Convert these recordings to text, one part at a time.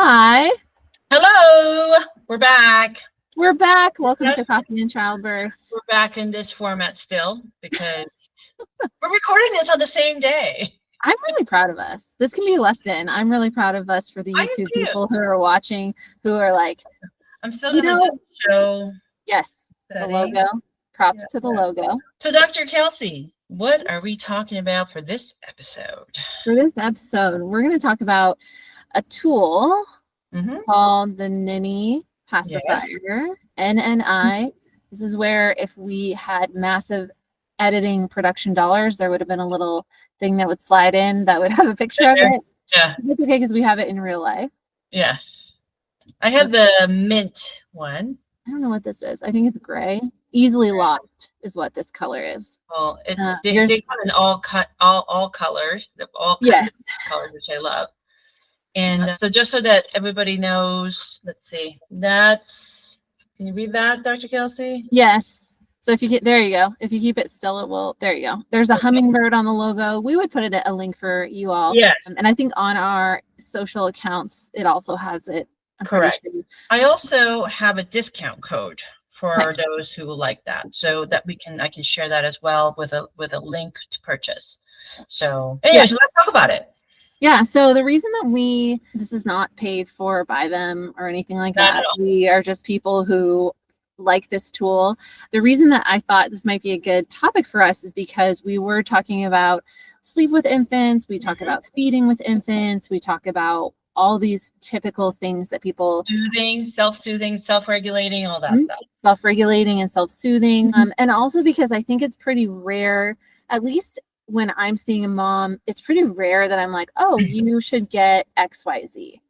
Hi. Hello, we're back. We're back. Welcome Yes. to Coffee and Childbirth. We're back in this format still because we're recording this on the same day. I'm really proud of us. This can be left in. I'm really proud of us for the I am YouTube too. people who are watching, who are like, I'm still You going to know- just show yes, setting. the logo. Props to the logo. So, Dr. Kelsey, what are we talking about for this episode? For this episode, we're going to talk about a tool called the Ninni pacifier, NNI. This is where if we had massive editing production dollars, there would have been a little thing that would slide in that would have a picture of it. Yeah. It's okay because we have it in real life. Yes. I have the mint one. I don't know what this is. I think it's gray. Easily lost is what this color is. Well, it's they come in all colors, all kinds of colors, which I love. And so just so that everybody knows, let's see, can you read that, Dr. Kelsey? Yes. So if you get, there you go. If you keep it still, it will, there you go. There's a hummingbird on the logo. We would put it a link for you all. Yes. And I think on our social accounts, it also has it. Correct. Sure. I also have a discount code for those who like that, so that I can share that as well with a link to purchase. So anyway, so let's talk about it. Yeah, so the reason that this is not paid for by them or anything like that, we are just people who like this tool. The reason that I thought this might be a good topic for us is because we were talking about sleep with infants, we talk about feeding with infants, we talk about all these typical things that people soothing, self-soothing, self-regulating, all that stuff. Self-regulating and self-soothing. And also because I think it's pretty rare, at least when I'm seeing a mom, it's pretty rare that I'm like, oh, you should get XYZ.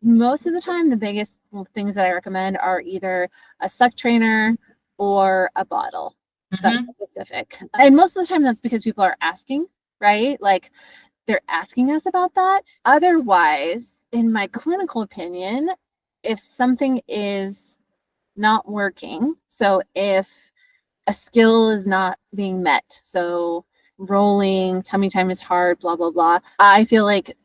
Most of the time, the biggest things that I recommend are either a suck trainer or a bottle that's specific. And most of the time that's because people are asking, right? Like they're asking us about that. Otherwise, in my clinical opinion, if something is not working, so if a skill is not being met, so rolling, tummy time is hard, blah, blah, blah, I feel like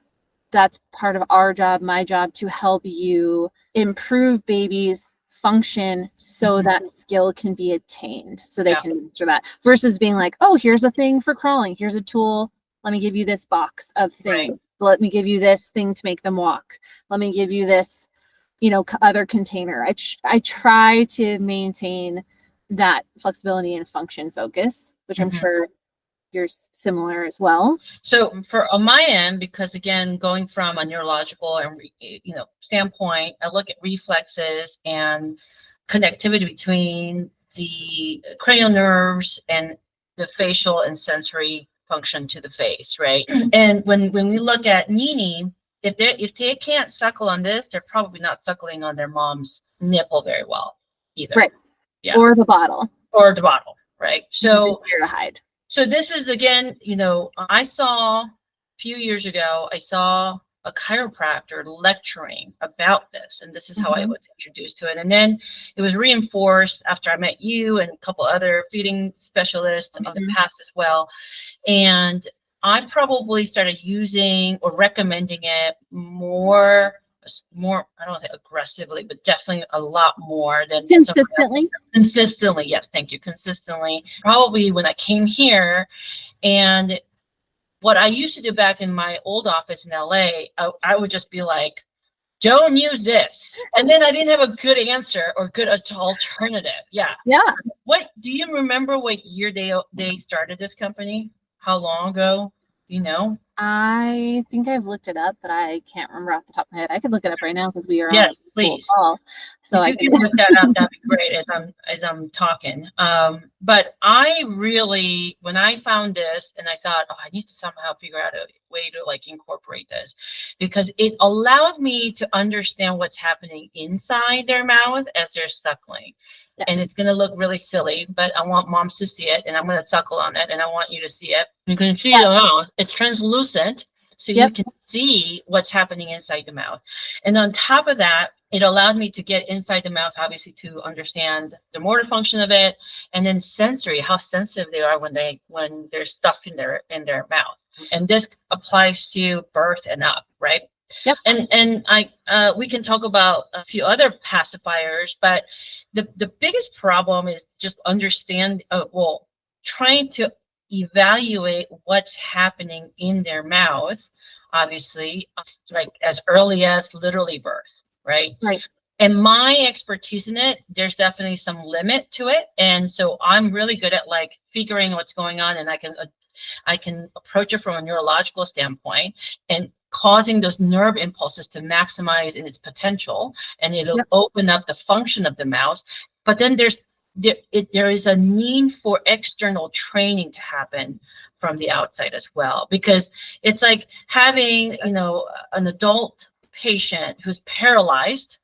that's part of our job, my job, to help you improve babies' function so that skill can be attained, so they can master that, versus being like, oh, here's a thing for crawling, here's a tool, let me give you this box of things, let me give you this thing to make them walk, let me give you this, other container. I try to maintain that flexibility and function focus, which I'm sure you're similar as well. So on my end, because again, going from a neurological and standpoint, I look at reflexes and connectivity between the cranial nerves and the facial and sensory function to the face, right? And when we look at Ninni, if they can't suckle on this, they're probably not suckling on their mom's nipple very well either. Right. Yeah. Or the bottle, right? So easier to hide. So this is, again, I saw a few years ago, I saw a chiropractor lecturing about this, and this is how I was introduced to it. And then it was reinforced after I met you and a couple other feeding specialists in the past as well. And I probably started using or recommending it more, I don't want to say aggressively, but definitely a lot more than consistently. Yes, thank you. Consistently, probably when I came here. And what I used to do back in my old office in LA, I would just be like, don't use this. And then I didn't have a good answer or good alternative. Yeah. What do you remember what year they started this company? How long ago? I think I've looked it up, but I can't remember off the top of my head. I could look it up right now because we are on please. Call. So if you can look that up, that'd be great as I'm talking. But I really, when I found this and I thought, oh, I need to somehow figure out a way to incorporate this, because it allowed me to understand what's happening inside their mouth as they're suckling. Yes. And it's going to look really silly, but I want moms to see it, and I'm going to suckle on it, and I want you to see it. You can see the mouth. It's translucent, so you can see what's happening inside the mouth. And on top of that, it allowed me to get inside the mouth, obviously, to understand the motor function of it, and then sensory, how sensitive they are when there's stuff in their mouth. And this applies to birth and up, right? Yep. And we can talk about a few other pacifiers, but the biggest problem is just trying to evaluate what's happening in their mouth, obviously, like as early as literally birth, right? Right. And my expertise in it, there's definitely some limit to it. And so I'm really good at like figuring what's going on, and I can approach it from a neurological standpoint and causing those nerve impulses to maximize in its potential, and it'll open up the function of the mouse. But then there is a need for external training to happen from the outside as well, because it's like having, an adult patient who's paralyzed,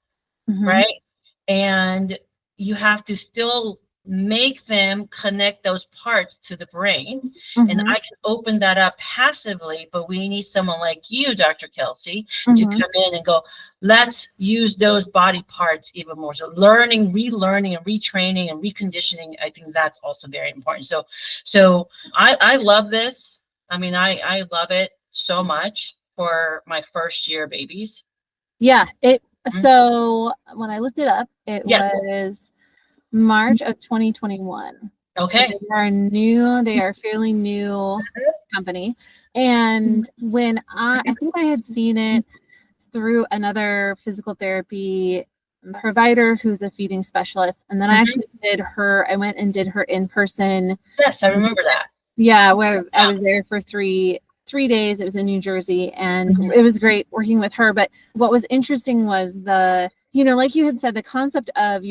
right? And you have to still make them connect those parts to the brain. And I can open that up passively, but we need someone like you, Dr. Kelsey, to come in and go, let's use those body parts even more. So learning, relearning, and retraining and reconditioning, I think that's also very important. So I love this. I mean, I love it so much for my first year babies. Yeah. So when I looked it up, it was March of 2021. Okay. So they are a fairly new company. And when I think I had seen it through another physical therapy provider who's a feeding specialist. And then I actually I went and did her in person. Yes, I remember that. Yeah, where I was there for three days. It was in New Jersey, and it was great working with her. But what was interesting was like you had said, the concept of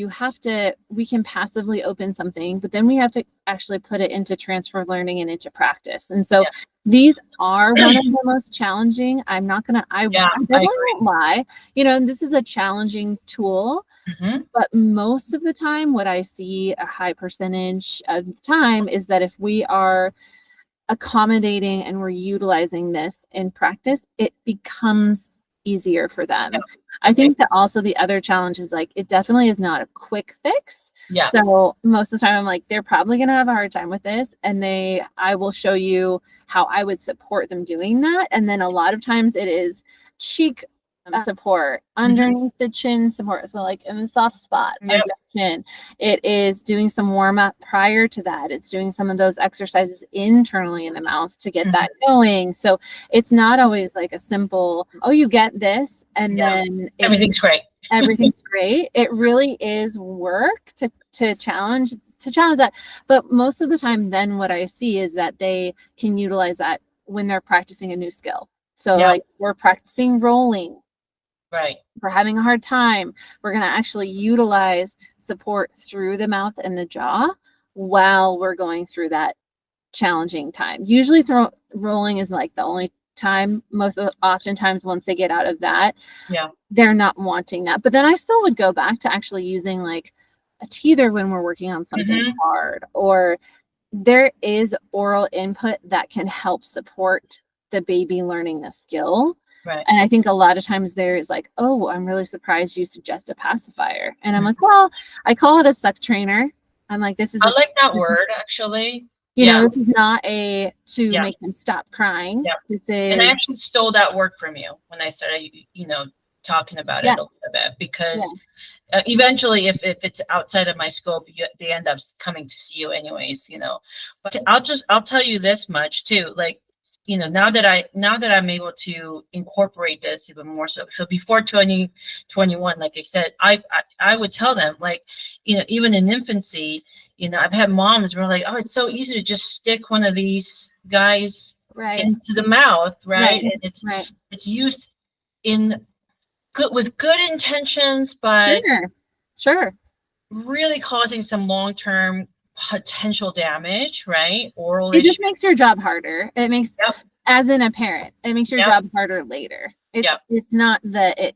we can passively open something, but then we have to actually put it into transfer learning and into practice. And so these are one of the most challenging. I definitely won't lie. This is a challenging tool, but most of the time, what I see a high percentage of the time is that if we are accommodating and we're utilizing this in practice, it becomes easier for them. I think that also the other challenge is like, it definitely is not a quick fix. Yeah. So most of the time I'm like, they're probably going to have a hard time with this. And I will show you how I would support them doing that. And then a lot of times it is cheek support, underneath the chin support. So like in the soft spot of the chin, it is doing some warm up prior to that. It's doing some of those exercises internally in the mouth to get that going. So it's not always like a simple, you get this, and then everything's great. Everything's great. It really is work to challenge that. But most of the time, then what I see is that they can utilize that when they're practicing a new skill. So like we're practicing rolling. Right. We're having a hard time. We're going to actually utilize support through the mouth and the jaw while we're going through that challenging time. Usually rolling is like the only time. Oftentimes once they get out of that, they're not wanting that. But then I still would go back to actually using like a teether when we're working on something hard, or there is oral input that can help support the baby learning the skill. Right. And I think a lot of times there is like, I'm really surprised you suggest a pacifier. And I'm like, well, I call it a suck trainer. I'm like, I like that word actually. This is not to make them stop crying. Yeah. This is, and I actually stole that word from you when I started, talking about it a little bit, because eventually if it's outside of my scope, they end up coming to see you anyways, But I'll tell you this much too, like, now that I'm able to incorporate this even more so before 2021, like I said, I would tell them, like, even in infancy, I've had moms who are like, it's so easy to just stick one of these guys into the mouth, right? And it's used with good intentions, but sure, really causing some long-term potential damage, right? It just makes your job harder. It makes, as in a parent, it makes your job harder later. It's not that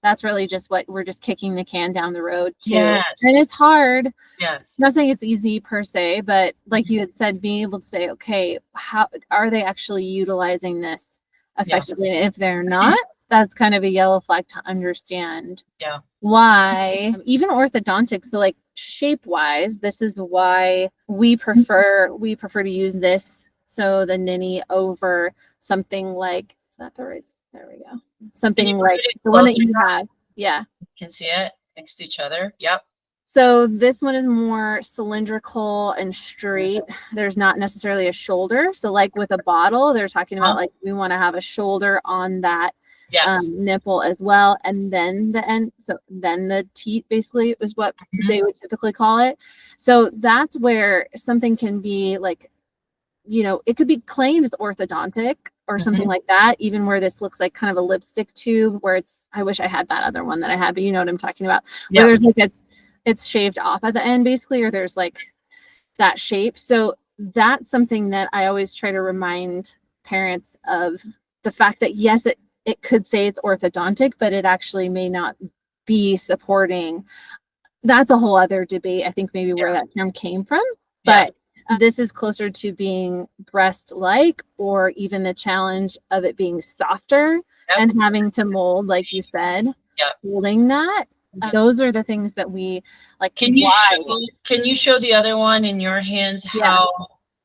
that's really just what we're just kicking the can down the road too. And it's hard. I'm not saying it's easy per se, but like you had said, being able to say, okay, how are they actually utilizing this effectively? And if they're not, that's kind of a yellow flag to understand why. Even orthodontics, so like shape wise, this is why we prefer to use this, so the Ninni over something like, is that the right There we go. Something like the one that you have. Yeah. You can see it next to each other. Yep. So this one is more cylindrical and straight. There's not necessarily a shoulder. So like with a bottle, they're talking about like we want to have a shoulder on that nipple as well. And then the end. So then the teat basically is what they would typically call it. So that's where something can be like, you know, it could be claimed as orthodontic or something like that, even where this looks like kind of a lipstick tube where it's, I wish I had that other one that I had, but you know what I'm talking about, where there's like it's shaved off at the end basically, or there's like that shape. So that's something that I always try to remind parents of, the fact that yes, it could say it's orthodontic, but it actually may not be supporting. That's a whole other debate, I think, maybe where that term came from, but this is closer to being breast-like, or even the challenge of it being softer and having to mold, like you said, holding that. Those are the things that we like. Can you show the other one in your hands, how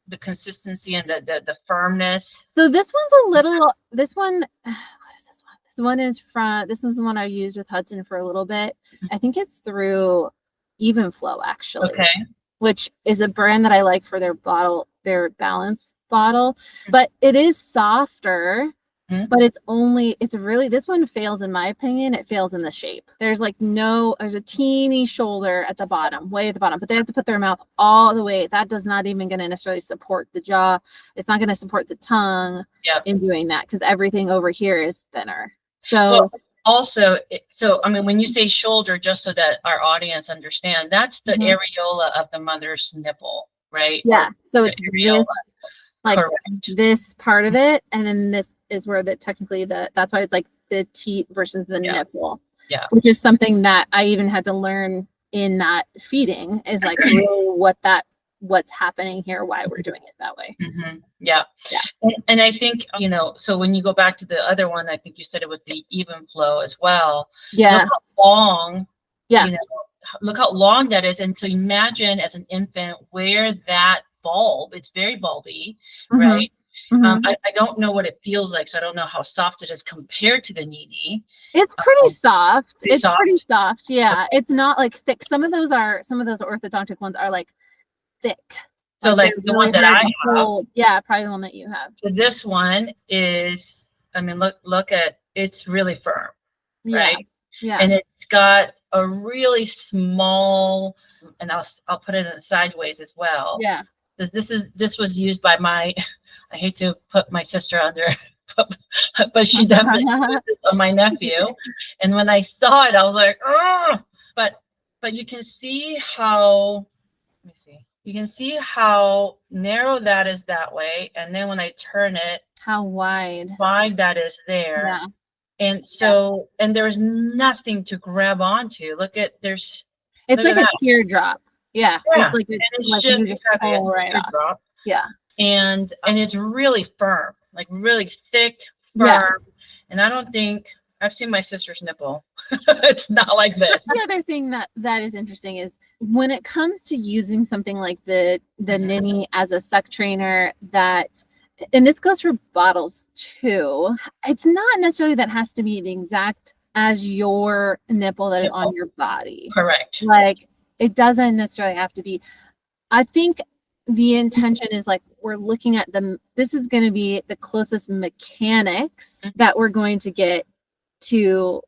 the consistency and the firmness? So this one's a little, this one, what is this one? This one is from, this is the one I used with Hudson for a little bit. I think it's through Even Flow actually. Okay. Which is a brand that I like for their bottle, their balance bottle, but it is softer, but it's really, this one fails in my opinion. It fails in the shape. There's like there's a teeny shoulder at the bottom, way at the bottom, but they have to put their mouth all the way. That does not even going to necessarily support the jaw. It's not going to support the tongue in doing that, because everything over here is thinner. So also, so I mean, when you say shoulder, just so that our audience understand, that's the areola of the mother's nipple, right? Yeah. So it's areola. Like this part of it, and then this is where technically that's why it's like the teat versus the nipple. Yeah. Which is something that I even had to learn in that feeding, is like really what's happening here, why we're doing it that way. Yeah. And I think, you know, so when you go back to the other one, I think you said it was the Even Flow as well. Yeah. Look how long, you know, look how long that is. And so imagine as an infant where that bulb, it's very bulby, right? I don't know what it feels like, so I don't know how soft it is compared to the Ninni. It's pretty soft. Pretty soft. Yeah. Okay. It's not like thick. Some of those orthodontic ones are like thick. So like the one that I have. Yeah, probably the one that you have. So this one is, I mean, look at, it's really firm, right? Yeah. And it's got a really small, and I'll put it in sideways as well. Yeah. This was used by I hate to put my sister under, but she definitely used this on my nephew. And when I saw it, I was like, oh, but you can see how, let me see. You can see how narrow that is that way. And then when I turn it, how wide that is there. Yeah. And so, and there's nothing to grab onto. It's like a teardrop. Yeah. It's like it's just exactly a teardrop. Yeah. And it's really firm, like really thick, firm. Yeah. And I don't think, I've seen my sister's nipple. It's not like this. The other thing that is interesting is when it comes to using something like the Ninni as a suck trainer, and this goes for bottles too, it's not necessarily that has to be the exact as your nipple that is on your body. Correct. Like it doesn't necessarily have to be. I think the intention is like we're looking at this is going to be the closest mechanics that we're going to get to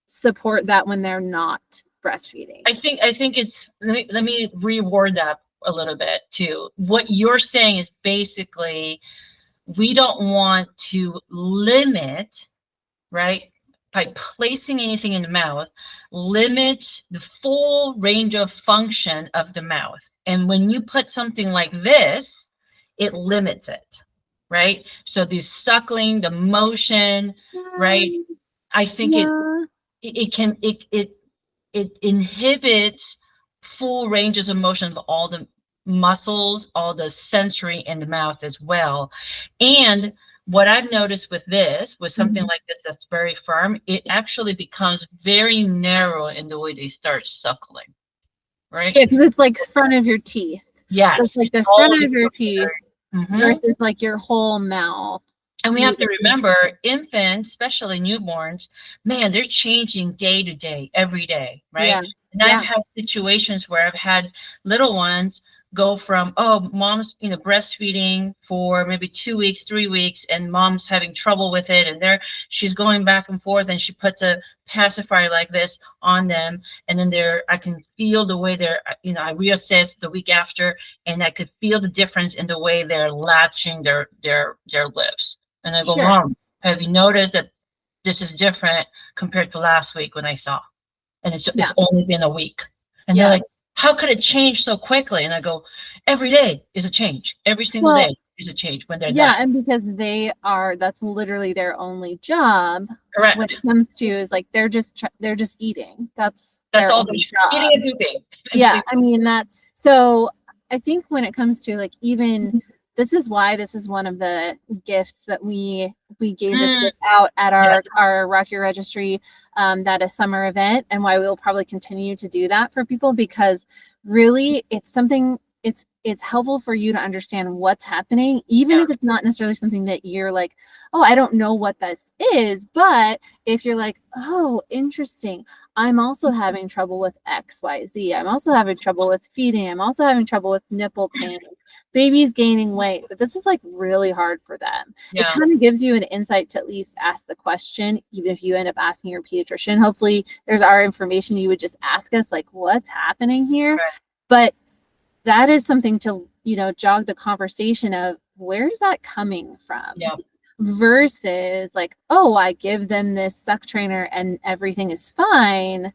support that when they're not breastfeeding. I think it's, let me reword that a little bit too. What you're saying is basically we don't want to limit, right, by placing anything in the mouth, limit the full range of function of the mouth. And when you put something like this, it limits it, right? So the suckling, the motion, right? I think it inhibits full ranges of motion of all the muscles, all the sensory in the mouth as well. And what I've noticed with something like this that's very firm, it actually becomes very narrow in the way they start suckling, right? Yeah, because it's like front of your teeth. Yeah, it's like the front of your teeth versus like your whole mouth. And we have to remember infants, especially newborns, man, they're changing day to day, every day, right? Yeah. And I've had situations where I've had little ones go from, oh, mom's, breastfeeding for maybe 2 weeks, 3 weeks, and mom's having trouble with it. And she's going back and forth, and she puts a pacifier like this on them. And then I can feel the way I reassess the week after, and I could feel the difference in the way they're latching their lips. And I go, Mom, have you noticed that this is different compared to last week when I saw? And it's only been a week. And they're like, how could it change so quickly? And I go, every day is a change. Every single day is a change when they're and because that's literally their only job. Correct. When it comes to is like they're just eating. That's all they're eating and pooping. Yeah, I mean so I think when it comes to like even this is why this is one of the gifts that we gave this gift out at our Rock Your Registry, that a summer event, and why we'll probably continue to do that for people, because really it's something, it's helpful for you to understand what's happening, even if it's not necessarily something that you're like, oh, I don't know what this is. But if you're like, oh, interesting, I'm also having trouble with XYZ. I'm also having trouble with feeding. I'm also having trouble with nipple pain. Baby's gaining weight, but this is like really hard for them. It kind of gives you an insight to at least ask the question, even if you end up asking your pediatrician. Hopefully there's our information. You would just ask us like, what's happening here? Right. But that is something to, jog the conversation of where's that coming from? Versus like, oh, I give them this suck trainer and everything is fine.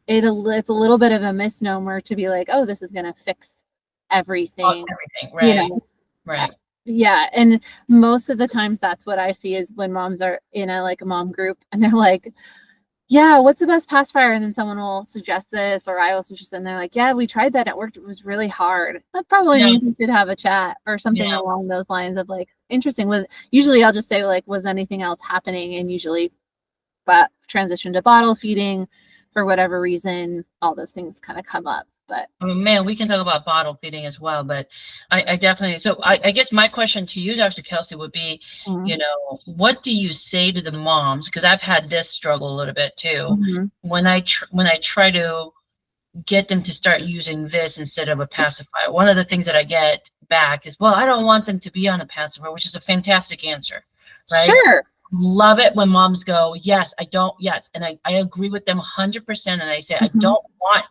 It's a little bit of a misnomer to be like, oh, this is going to fix everything. Right. Right. Yeah. And most of the times that's what I see is when moms are in a mom group and they're like, yeah, what's the best pacifier? And then someone will suggest this, or I will suggest, and they're like, yeah, we tried that. It worked. It was really hard. That probably means we should have a chat or something along those lines of like, interesting. Usually I'll just say like, was anything else happening? And usually transition to bottle feeding for whatever reason, all those things kind of come up. But man, we can talk about bottle feeding as well, but I definitely, so I guess my question to you, Dr. Kelsey, would be, what do you say to the moms? Because I've had this struggle a little bit too. When I try to get them to start using this instead of a pacifier, one of the things that I get back is, well, I don't want them to be on a pacifier, which is a fantastic answer, right? Sure. Love it when moms go, yes, I don't, yes. And I agree with them 100%. And I say, I don't want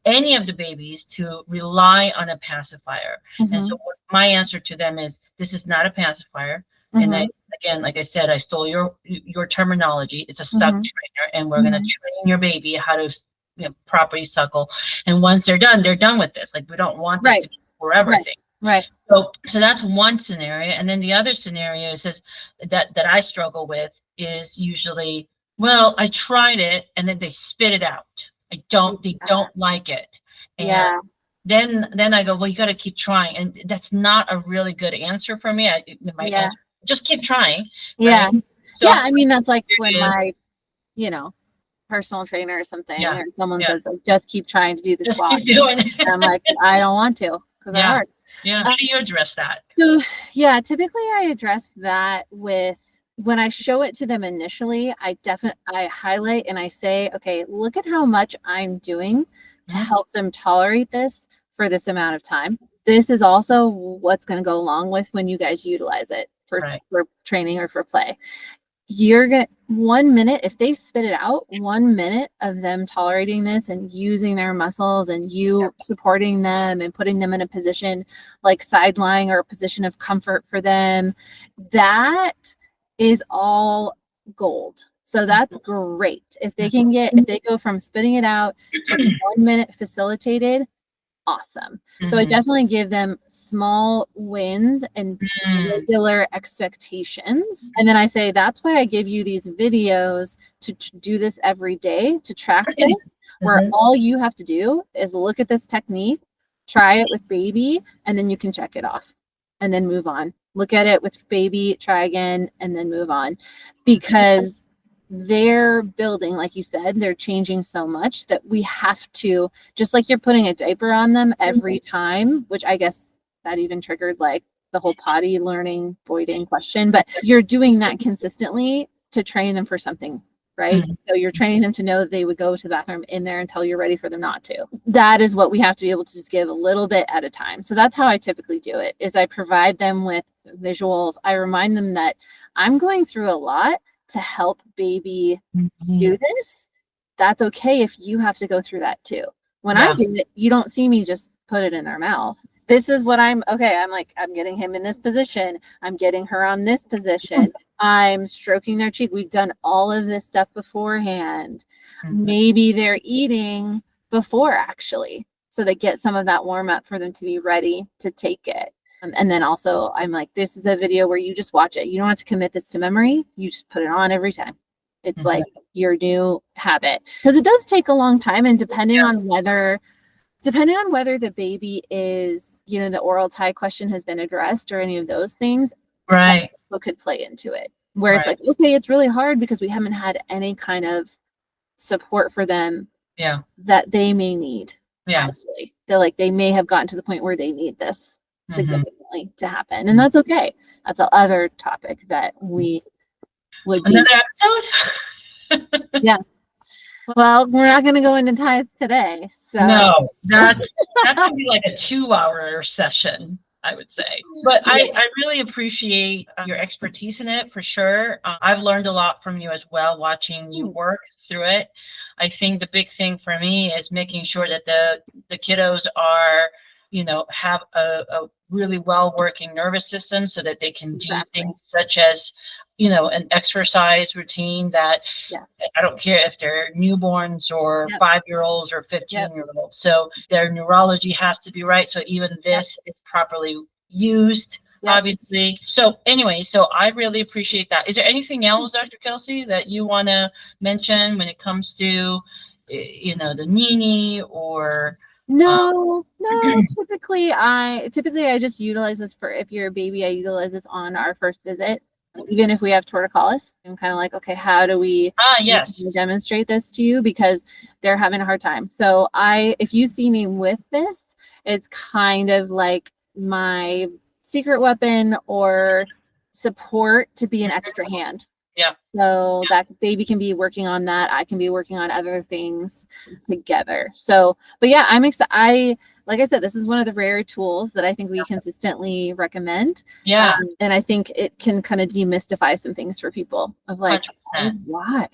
any of the babies to rely on a pacifier. And so my answer to them is, this is not a pacifier. And again, like I said, I stole your terminology. It's a suck trainer, and we're going to train your baby how to properly suckle. And once they're done with this. Like, we don't want this to be for everything. Right. So that's one scenario. And then the other scenario is that I struggle with is usually, well, I tried it and then they spit it out. They don't like it. And then I go, well, you got to keep trying. And that's not a really good answer for me. Answer, just keep trying. Yeah. Right? So I mean, that's like when my, personal trainer or something, or someone says, like, just keep trying to do the squat. Keep doing it. And I'm like, I don't want to because it's hard. Yeah. How do you address that? So typically I address that with, when I show it to them initially, I highlight and I say, okay, look at how much I'm doing to help them tolerate this for this amount of time. This is also what's going to go along with when you guys utilize it for training or for play. You're going to 1 minute, if they spit it out, 1 minute of them tolerating this and using their muscles and you supporting them and putting them in a position like side lying or a position of comfort for them, that is all gold. So that's great. If they can if they go from spitting it out to 1 minute facilitated, awesome. So I definitely give them small wins and regular expectations. And then I say, that's why I give you these videos to do this every day, to track this, where all you have to do is look at this technique, try it with baby, and then you can check it off and then move on. Look at it with baby, try again, and then move on. Because they're building, like you said, they're changing so much that we have to, just like you're putting a diaper on them every time, which I guess that even triggered like the whole potty learning, voiding question, but you're doing that consistently to train them for something, right? So you're training them to know that they would go to the bathroom in there until you're ready for them not to. That is what we have to be able to just give a little bit at a time. So that's how I typically do it, is I provide them with visuals. I remind them that I'm going through a lot to help baby do this. That's okay if you have to go through that too. When I do it, you don't see me just put it in their mouth. This is what I'm like, I'm getting him in this position. I'm getting her on this position. I'm stroking their cheek. We've done all of this stuff beforehand. Maybe they're eating before actually. So they get some of that warm up for them to be ready to take it. And then also I'm like, this is a video where you just watch it. You don't have to commit this to memory. You just put it on every time. It's like your new habit, because it does take a long time. And depending on whether the baby is, you know, the oral tie question has been addressed or any of those things, right, that could play into it, where it's like, okay, it's really hard because we haven't had any kind of support for them that they may need. Actually, they're like, they may have gotten to the point where they need this significantly to happen, and that's okay. That's a other topic that we would be. Another episode. Yeah. Well, we're not going to go into ties today. So no, that could be like a 2-hour session, I would say. But I really appreciate your expertise in it for sure. I've learned a lot from you as well, watching you work through it. I think the big thing for me is making sure that the kiddos are, you know, have a really well working nervous system so that they can do things such as, you know, an exercise routine that I don't care if they're newborns or 5-year-olds or 15-year-olds. So their neurology has to be right. So even this is properly used, obviously. So anyway, so I really appreciate that. Is there anything else, Dr. Kelsey, that you want to mention when it comes to, you know, the Ninni or... No. Typically I just utilize this for, if you're a baby, I utilize this on our first visit. Even if we have torticollis, I'm kind of like, okay, how do we demonstrate this to you? Because they're having a hard time. So if you see me with this, it's kind of like my secret weapon or support to be an extra hand. Yeah. So that baby can be working on that. I can be working on other things together. So, but yeah, I'm excited. Like I said, this is one of the rare tools that I think we consistently recommend. Yeah. And I think it can kind of demystify some things for people of like, oh, why?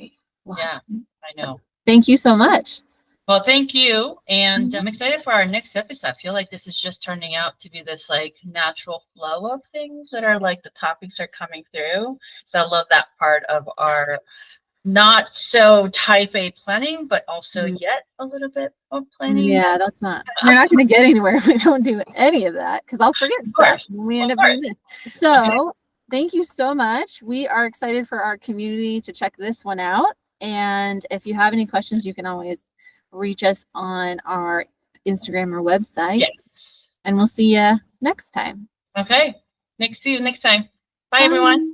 Yeah, I know. So, thank you so much. Well, thank you. And I'm excited for our next episode. I feel like this is just turning out to be this like natural flow of things that are like the topics are coming through. So I love that part of our not so type A planning, but also yet a little bit of planning. Yeah, that's not, we're not going to get anywhere if we don't do any of that, because I'll forget stuff when we end up doing this. So thank you so much. We are excited for our community to check this one out. And if you have any questions, you can always reach us on our Instagram or website. Yes. And we'll see you next time. Okay. See you next time. Bye, everyone.